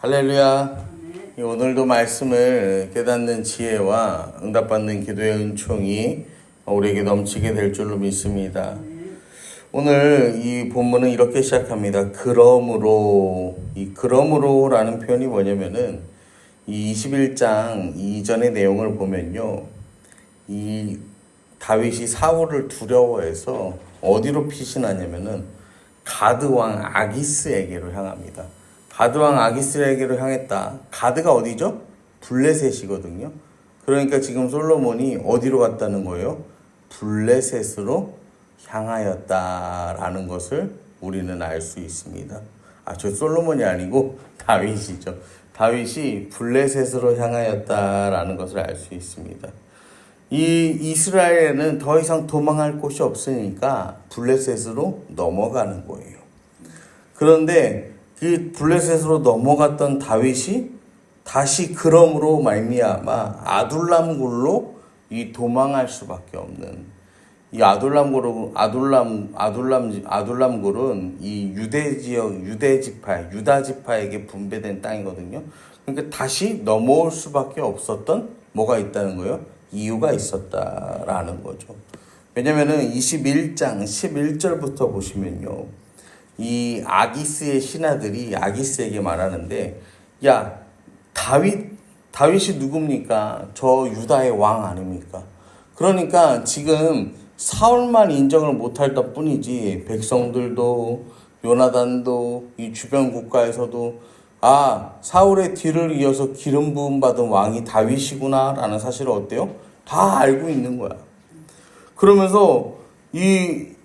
할렐루야. 오늘도 말씀을 깨닫는 지혜와 응답받는 기도의 은총이 우리에게 넘치게 될 줄로 믿습니다. 오늘 이 본문은 이렇게 시작합니다. 그러므로. 이 그러므로라는 표현이 뭐냐면은 이 21장 이전의 내용을 보면요. 이 다윗이 사울을 두려워해서 어디로 피신하냐면은 가드 왕 아기스에게로 향합니다. 가드 왕 아기스에게로 향했다. 가드가 어디죠? 블레셋이거든요. 그러니까 지금 솔로몬이 어디로 갔다는 거예요? 블레셋으로 향하였다라는 것을 우리는 알 수 있습니다. 저 솔로몬이 아니고 다윗이죠. 다윗이 블레셋으로 향하였다라는 것을 알 수 있습니다. 이 이스라엘에는 더 이상 도망할 곳이 없으니까 블레셋으로 넘어가는 거예요. 그런데 그 블레셋으로 넘어갔던 다윗이 다시 그럼으로 말미암아 아둘람굴로 이 도망할 수밖에 없는 이 아둘람굴은 이 유대 지역 유다 지파에게 분배된 땅이거든요. 그러니까 다시 넘어올 수밖에 없었던 뭐가 있다는 거예요? 이유가 있었다라는 거죠. 왜냐면은 21장 11절부터 보시면요. 이 아기스의 신하들이 아기스에게 말하는데, 야, 다윗이 누굽니까? 저 유다의 왕 아닙니까? 그러니까 지금 사울만 인정을 못할 뿐이지 백성들도 요나단도 이 주변 국가에서도 사울의 뒤를 이어서 기름 부음 받은 왕이 다윗이구나 라는 사실을 어때요? 다 알고 있는 거야. 그러면서 이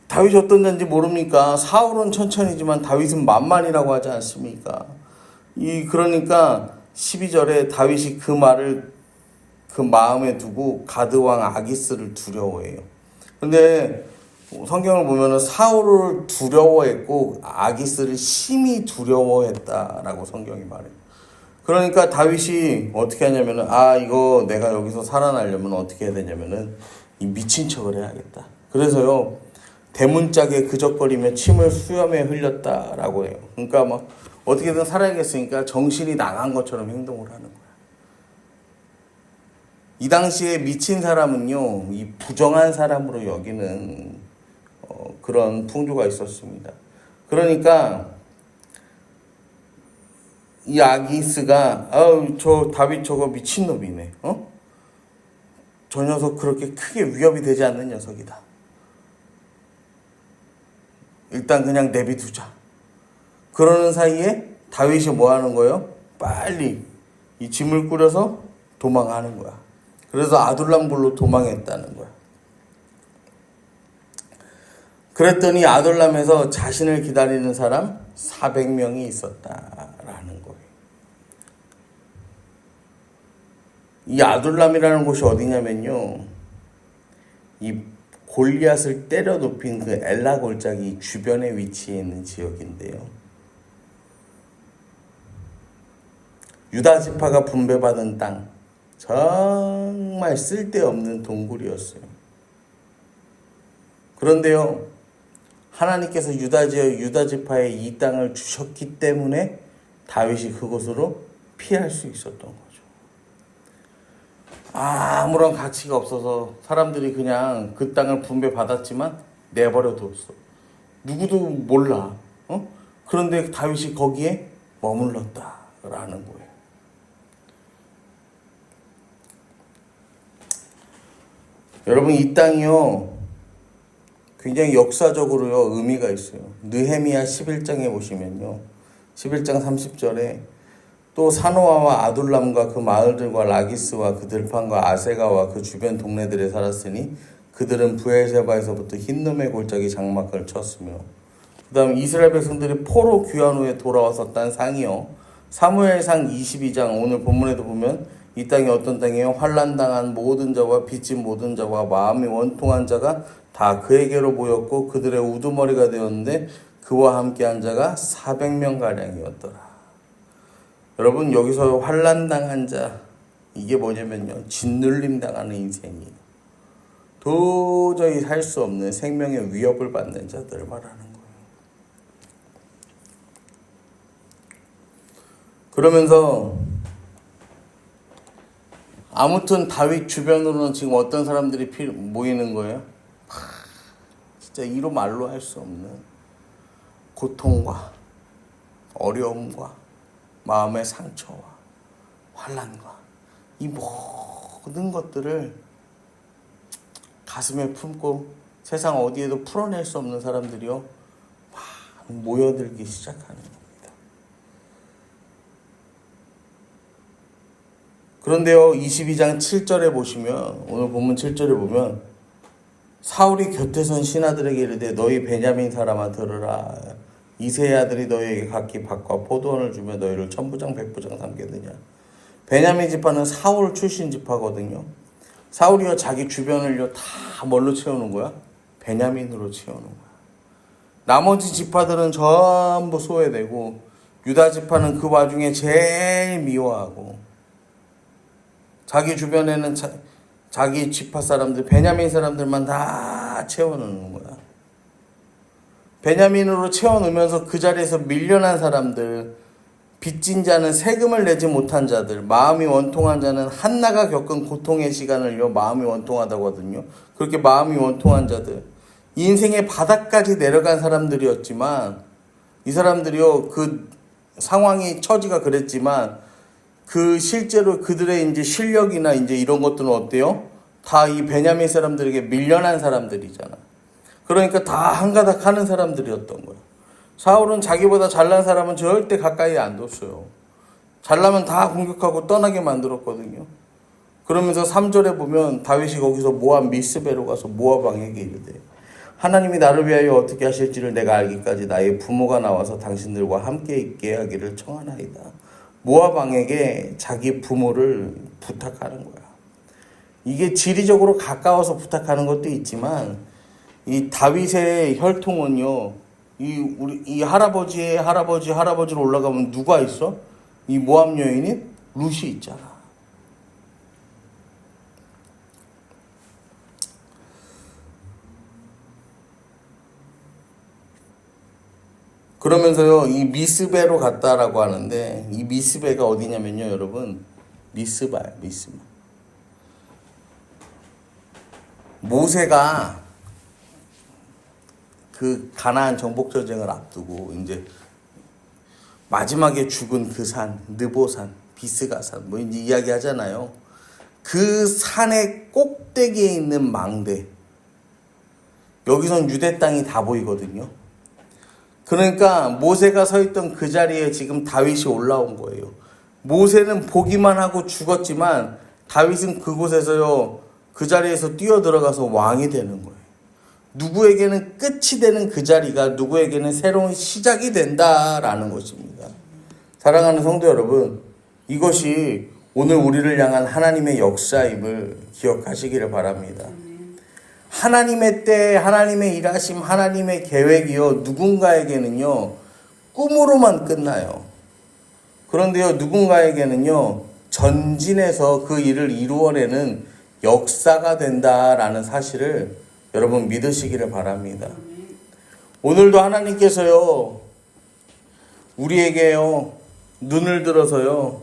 다윗이 어떤 자인지 모릅니까? 사울은 천천히지만 다윗은 만만이라고 하지 않습니까? 그러니까 12절에 다윗이 그 말을 그 마음에 두고 가드왕 아기스를 두려워해요. 근데 성경을 보면은 사울을 두려워했고 아기스를 심히 두려워했다라고 성경이 말해요. 그러니까 다윗이 어떻게 하냐면은 이거 내가 여기서 살아나려면 어떻게 해야 되냐면은 이 미친 척을 해야겠다. 그래서요. 대문짝에 그적거리며 침을 수염에 흘렸다라고 해요. 그러니까 막 어떻게든 살아야겠으니까 정신이 나간 것처럼 행동을 하는 거야. 이 당시에 미친 사람은요, 이 부정한 사람으로 여기는 그런 풍조가 있었습니다. 그러니까 이 아기스가 저 다윗 저거 미친놈이네. 저 녀석 그렇게 크게 위협이 되지 않는 녀석이다. 일단 그냥 내비두자. 그러는 사이에 다윗이 뭐 하는 거예요? 빨리 이 짐을 꾸려서 도망하는 거야. 그래서 아둘람굴로 도망했다는 거야. 그랬더니 아둘람에서 자신을 기다리는 사람 400명이 있었다라는 거예요. 이 아둘람이라는 곳이 어디냐면요. 이 골리앗을 때려 눕힌 그 엘라 골짜기 주변에 위치해 있는 지역인데요. 유다 지파가 분배받은 땅, 정말 쓸데없는 동굴이었어요. 그런데요, 하나님께서 유다 지파에 이 땅을 주셨기 때문에 다윗이 그곳으로 피할 수 있었던 거죠. 아무런 가치가 없어서 사람들이 그냥 그 땅을 분배받았지만 내버려뒀어. 누구도 몰라. 그런데 다윗이 거기에 머물렀다라는 거예요. 여러분 이 땅이요. 굉장히 역사적으로요. 의미가 있어요. 느헤미야 11장에 보시면요. 11장 30절에 또 사노아와 아둘람과 그 마을들과 라기스와 그 들판과 아세가와 그 주변 동네들에 살았으니 그들은 브엘세바에서부터 흰놈의 골짜기 장막을 쳤으며 그 다음 이스라엘 백성들이 포로 귀환 후에 돌아와서 딴 상이요. 사무엘상 22장 오늘 본문에도 보면 이 땅이 어떤 땅이에요? 환난당한 모든 자와 빚진 모든 자와 마음이 원통한 자가 다 그에게로 모였고 그들의 우두머리가 되었는데 그와 함께한 자가 400명가량이었더라. 여러분 여기서 환난당한 자 이게 뭐냐면요. 짓눌림 당하는 인생이에요. 도저히 살 수 없는 생명의 위협을 받는 자들을 말하는 거예요. 그러면서 아무튼 다윗 주변으로는 지금 어떤 사람들이 모이는 거예요? 진짜 이로 말로 할 수 없는 고통과 어려움과 마음의 상처와 환난과 이 모든 것들을 가슴에 품고 세상 어디에도 풀어낼 수 없는 사람들이요 모여들기 시작하는 겁니다. 그런데요 22장 7절에 보시면 오늘 본문 7절에 보면 사울이 곁에 선 신하들에게 이르되 너희 베냐민 사람아 들으라 이새의 아들이 너희에게 각기 밭과 포도원을 주며 너희를 천부장 백부장 삼겠느냐. 베냐민 지파는 사울 출신 지파거든요. 사울이요 자기 주변을요 다 뭘로 채우는 거야? 베냐민으로 채우는 거야. 나머지 지파들은 전부 소외되고 유다 지파는 그 와중에 제일 미워하고 자기 주변에는 자기 지파 사람들 베냐민 사람들만 다 채워넣는 거야. 베냐민으로 채워놓으면서 그 자리에서 밀려난 사람들, 빚진 자는 세금을 내지 못한 자들, 마음이 원통한 자는 한나가 겪은 고통의 시간을요 마음이 원통하다고 하거든요. 그렇게 마음이 원통한 자들, 인생의 바닥까지 내려간 사람들이었지만 이 사람들이요 그 상황이 처지가 그랬지만 그 실제로 그들의 이제 실력이나 이제 이런 것들은 어때요? 다 이 베냐민 사람들에게 밀려난 사람들이잖아. 그러니까 다 한가닥 하는 사람들이었던 거야. 사울은 자기보다 잘난 사람은 절대 가까이 안 뒀어요. 잘나면 다 공격하고 떠나게 만들었거든요. 그러면서 3절에 보면 다윗이 거기서 모압 미스베로 가서 모압 왕에게 이르되 하나님이 나를 위하여 어떻게 하실지를 내가 알기까지 나의 부모가 나와서 당신들과 함께 있게 하기를 청하나이다. 모압 왕에게 자기 부모를 부탁하는 거야. 이게 지리적으로 가까워서 부탁하는 것도 있지만 이 다윗의 혈통은요, 이 할아버지의 할아버지로 올라가면 누가 있어? 이 모압 여인인 룻이 있잖아. 그러면서요, 이 미스베로 갔다라고 하는데, 이 미스베가 어디냐면요, 여러분, 미스바야, 미스바. 모세가 그 가나안 정복 전쟁을 앞두고 이제 마지막에 죽은 그 산, 느보산, 비스가산 뭐 이제 이야기 하잖아요. 그 산의 꼭대기에 있는 망대. 여기선 유대 땅이 다 보이거든요. 그러니까 모세가 서 있던 그 자리에 지금 다윗이 올라온 거예요. 모세는 보기만 하고 죽었지만 다윗은 그곳에서요, 그 자리에서 뛰어들어가서 왕이 되는 거예요. 누구에게는 끝이 되는 그 자리가 누구에게는 새로운 시작이 된다라는 것입니다. 사랑하는 성도 여러분, 이것이 오늘 우리를 향한 하나님의 역사임을 기억하시기를 바랍니다. 하나님의 때, 하나님의 일하심, 하나님의 계획이요, 누군가에게는요, 꿈으로만 끝나요. 그런데요, 누군가에게는요, 전진해서 그 일을 이루어내는 역사가 된다라는 사실을 여러분 믿으시기를 바랍니다. 오늘도 하나님께서요, 우리에게요, 눈을 들어서요,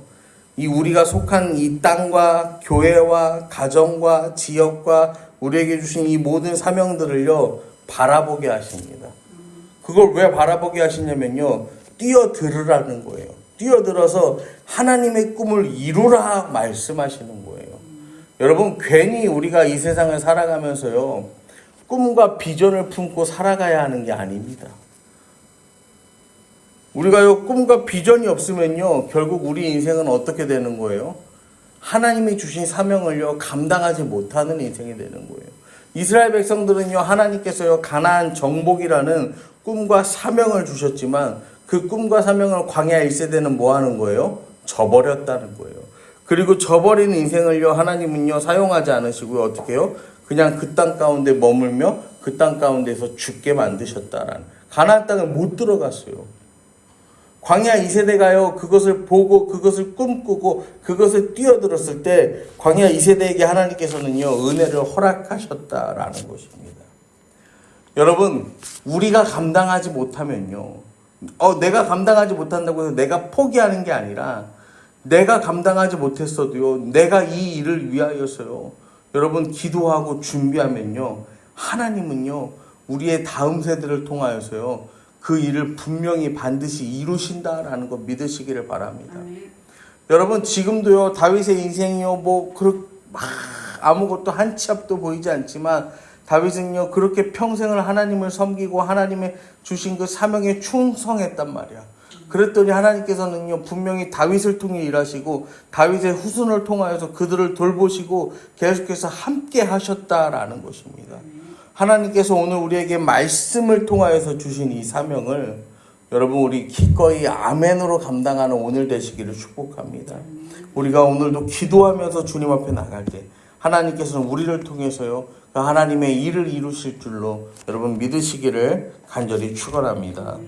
이 우리가 속한 이 땅과 교회와 가정과 지역과 우리에게 주신 이 모든 사명들을요, 바라보게 하십니다. 그걸 왜 바라보게 하시냐면요, 뛰어들으라는 거예요. 뛰어들어서 하나님의 꿈을 이루라 말씀하시는 거예요. 여러분, 괜히 우리가 이 세상을 살아가면서요, 꿈과 비전을 품고 살아가야 하는 게 아닙니다. 우리가요, 꿈과 비전이 없으면요, 결국 우리 인생은 어떻게 되는 거예요? 하나님이 주신 사명을요, 감당하지 못하는 인생이 되는 거예요. 이스라엘 백성들은요, 하나님께서요, 가나안 정복이라는 꿈과 사명을 주셨지만 그 꿈과 사명을 광야 1세대는 뭐 하는 거예요? 저버렸다는 거예요. 그리고 저버린 인생을요, 하나님은요, 사용하지 않으시고요, 어떻게 해요? 그냥 그 땅 가운데 머물며 그 땅 가운데서 죽게 만드셨다라는. 가나안 땅을 못 들어갔어요. 광야 2세대가요, 그것을 보고 그것을 꿈꾸고 그것을 뛰어들었을 때 광야 2세대에게 하나님께서는요, 은혜를 허락하셨다라는 것입니다. 여러분, 우리가 감당하지 못하면요, 내가 감당하지 못한다고 해서 내가 포기하는 게 아니라 내가 감당하지 못했어도요, 내가 이 일을 위하여서요, 여러분 기도하고 준비하면요, 하나님은요, 우리의 다음 세대를 통하여서요, 그 일을 분명히 반드시 이루신다라는 거 믿으시기를 바랍니다. 여러분 지금도요, 다윗의 인생이요, 막 아무것도 한 치 앞도 보이지 않지만 다윗은요, 그렇게 평생을 하나님을 섬기고 하나님의 주신 그 사명에 충성했단 말이야. 그랬더니 하나님께서는요, 분명히 다윗을 통해 일하시고 다윗의 후손을 통하여서 그들을 돌보시고 계속해서 함께 하셨다라는 것입니다. 하나님께서 오늘 우리에게 말씀을 통하여서 주신 이 사명을 여러분 우리 기꺼이 아멘으로 감당하는 오늘 되시기를 축복합니다. 우리가 오늘도 기도하면서 주님 앞에 나갈 때 하나님께서는 우리를 통해서요, 그 하나님의 일을 이루실 줄로 여러분 믿으시기를 간절히 축원합니다.